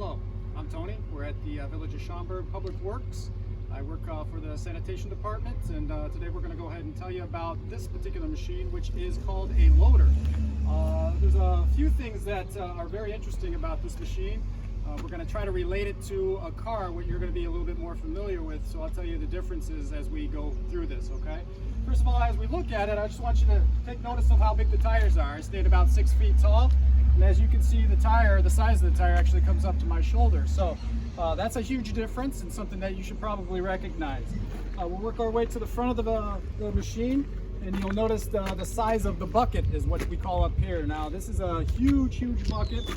Hello, I'm Tony. We're at the Village of Schaumburg Public Works. I work for the sanitation department, and today we're going to go ahead and tell you about this particular machine, which is called a loader. There's a few things that are very interesting about this machine. We're going to try to relate it to a car, what you're going to be a little bit more familiar with, so I'll tell you the differences as we go through this, okay? First of all, as we look at it, I just want you to take notice of how big the tires are. I stayed about 6 feet tall, and as you can see, the tire, the size of the tire actually comes up to my shoulder. So that's a huge difference and something that you should probably recognize. We'll work our way to the front of the machine, and you'll notice the size of the bucket is what we call up here. Now, this is a huge bucket.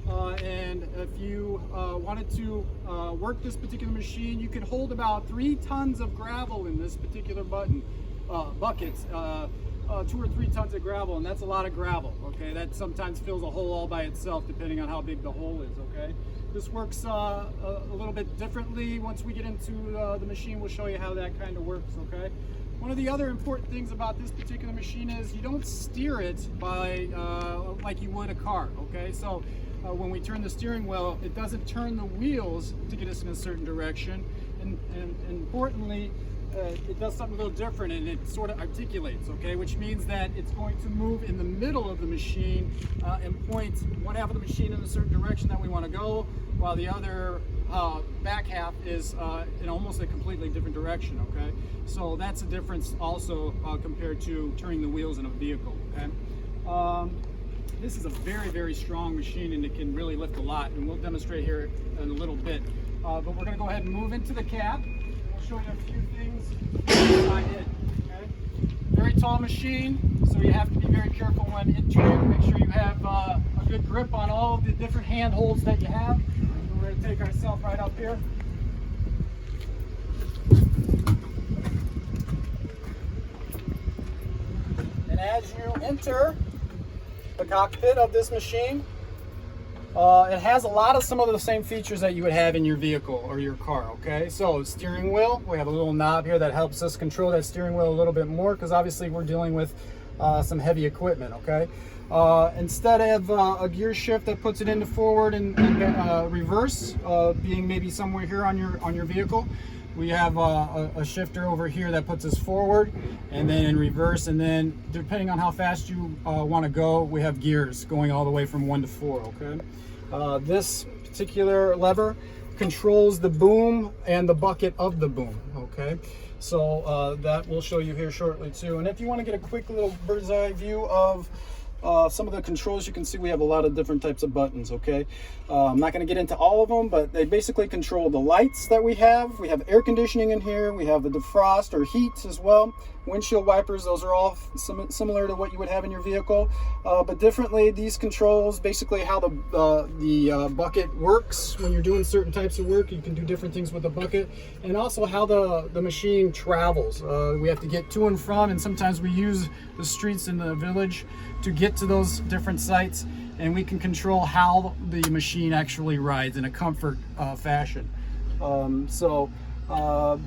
And if you wanted to work this particular machine, you could hold about 3 tons of gravel in this particular bucket. 2 or 3 tons of gravel, and that's a lot of gravel, okay? That sometimes fills a hole all by itself depending on how big the hole is, okay? This works a little bit differently. Once we get into the machine, we'll show you how that kind of works, okay? One of the other important things about this particular machine is you don't steer it by like you would a car, okay? So when we turn the steering wheel, it doesn't turn the wheels to get us in a certain direction, and importantly, it does something a little different, and it sort of articulates, okay? Which means that it's going to move in the middle of the machine and point one half of the machine in a certain direction that we want to go, while the other back half is in almost a completely different direction, okay? So that's a difference also compared to turning the wheels in a vehicle, okay? This is a very strong machine, and it can really lift a lot, and we'll demonstrate here in a little bit. But we're going to go ahead and move into the cab. We'll show you a few things inside it. Okay? Very tall machine, so you have to be very careful when entering. Make sure you have a good grip on all of the different handholds that you have. We're going to take ourselves right up here. And as you enter the cockpit of this machine, it has a lot of some of the same features that you would have in your vehicle or your car, okay? So steering wheel, we have a little knob here that helps us control that steering wheel a little bit more, because obviously we're dealing with some heavy equipment, okay? Instead of a gear shift that puts it into forward and reverse, being maybe somewhere here on your vehicle, we have a shifter over here that puts us forward and then in reverse, and then depending on how fast you want to go, we have gears going all the way from 1 to 4, okay? This particular lever controls the boom and the bucket of the boom, okay? So that we'll show you here shortly too. And if you want to get a quick little bird's eye view of some of the controls, you can see we have a lot of different types of buttons, okay? I'm not going to get into all of them, but they basically control the lights that we have. We have air conditioning in here. We have the defrost or heat as well. Windshield wipers, those are all similar to what you would have in your vehicle, but differently. These controls basically how the bucket works. When you're doing certain types of work, you can do different things with the bucket, and also how the machine travels. We have to get to and from, and sometimes we use the streets in the village to get to those different sites, and we can control how the machine actually rides in a comfort fashion.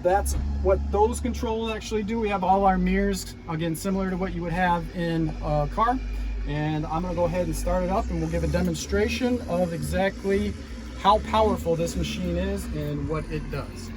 That's what those controls actually do. We have all our mirrors, again, similar to what you would have in a car. And I'm going to go ahead and start it up, and we'll give a demonstration of exactly how powerful this machine is and what it does.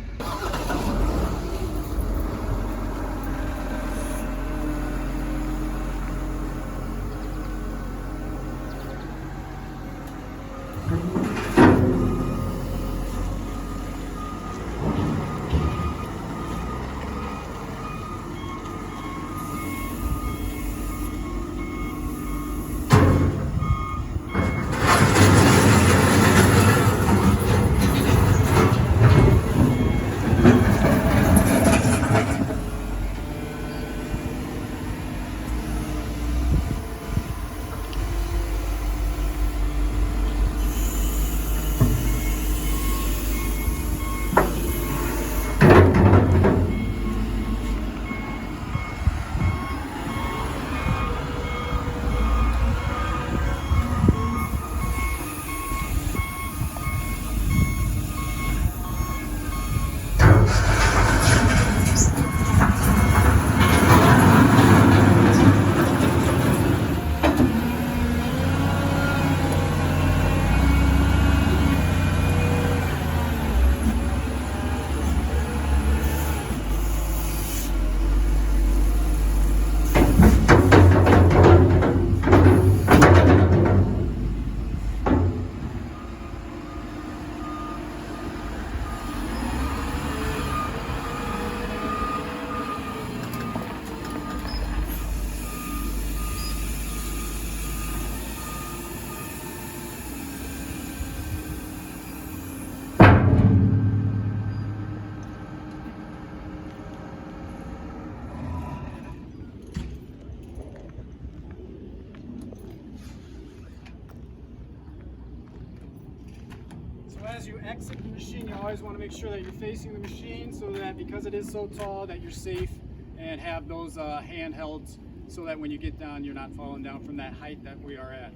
as you exit the machine, you always want to make sure that you're facing the machine so that, because it is so tall, that you're safe and have those handhelds so that when you get down, you're not falling down from that height that we are at.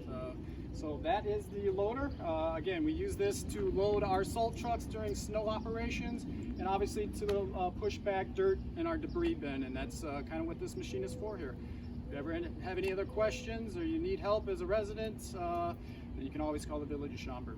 So that is the loader. Again, we use this to load our salt trucks during snow operations, and obviously to push back dirt in our debris bin, and that's kind of what this machine is for here. If you ever have any other questions or you need help as a resident, then you can always call the Village of Schaumburg.